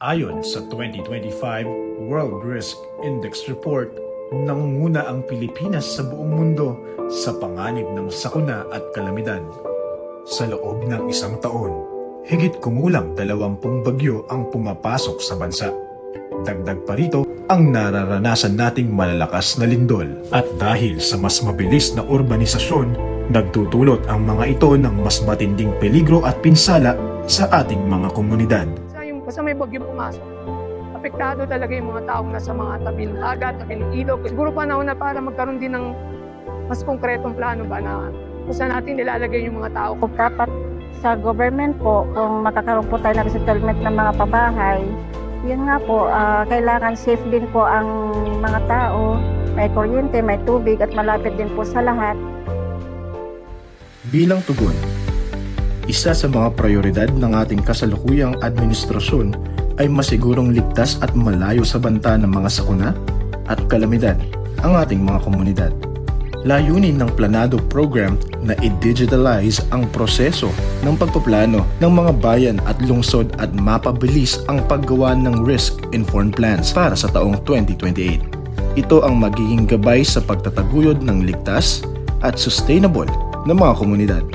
Ayon sa 2025 World Risk Index Report, nangunguna ang Pilipinas sa buong mundo sa panganib ng sakuna at kalamidad. Sa loob ng isang taon, higit kumulang 20 bagyo ang pumapasok sa bansa. Dagdag pa rito ang nararanasan nating malalakas na lindol. At dahil sa mas mabilis na urbanisasyon, nagtutulot ang mga ito ng mas matinding peligro at pinsala sa ating mga komunidad. Basta may bagyo pumasok, apektado talaga yung mga taong nasa mga tabi ng dagat, tabi ng ilog. Siguro panahon na para magkaroon din ng mas konkretong plano ba na kung saan natin nilalagay yung mga tao. Kung dapat sa government po, kung makakaroon po tayo ng resettlement ng mga pabahay, yun nga po, kailangan safe din po ang mga tao, may kuryente, may tubig at malapit din po sa lahat. Bilang tugon, isa sa mga prioridad ng ating kasalukuyang administrasyon ay masigurong ligtas at malayo sa banta ng mga sakuna at kalamidad ang ating mga komunidad. Layunin ng planado program na i-digitalize ang proseso ng pagpaplano ng mga bayan at lungsod at mapabilis ang paggawa ng risk-informed plans para sa taong 2028. Ito ang magiging gabay sa pagtataguyod ng ligtas at sustainable na mga komunidad.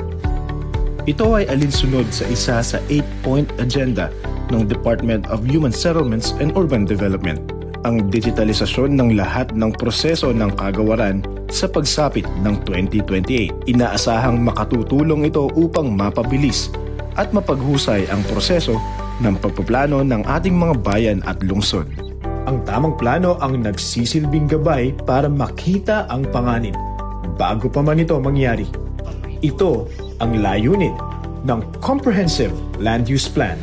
Ito ay alinsunod sa isa sa 8-point agenda ng Department of Human Settlements and Urban Development, ang digitalisasyon ng lahat ng proseso ng kagawaran sa pagsapit ng 2028. Inaasahang makatutulong ito upang mapabilis at mapaghusay ang proseso ng pagpaplano ng ating mga bayan at lungsod. Ang tamang plano ang nagsisilbing gabay para makita ang panganib bago pa man ito mangyari. Ito ang layunin ng Comprehensive Land Use Plan.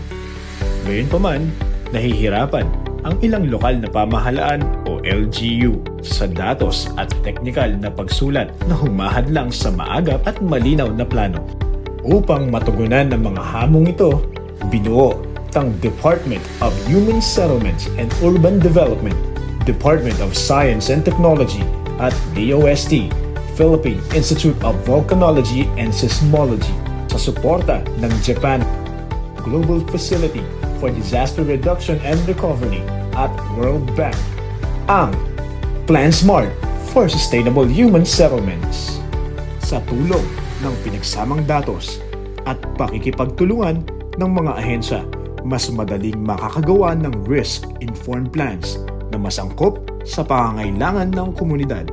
Gayunpaman, nahihirapan ang ilang lokal na pamahalaan o LGU sa datos at teknikal na pagsulat na humahadlang sa maagap at malinaw na plano. Upang matugunan ng mga hamong ito, binuo ang Department of Human Settlements and Urban Development, Department of Science and Technology at DOST, Philippine Institute of Volcanology and Seismology, sa suporta ng Japan Global Facility for Disaster Reduction and Recovery at World Bank, ang Plan Smart for Sustainable Human Settlements. Sa tulong ng pinagsamang datos at pakikipagtulungan ng mga ahensya, mas madaling makakagawa ng risk-informed plans na masangkop sa pangangailangan ng komunidad.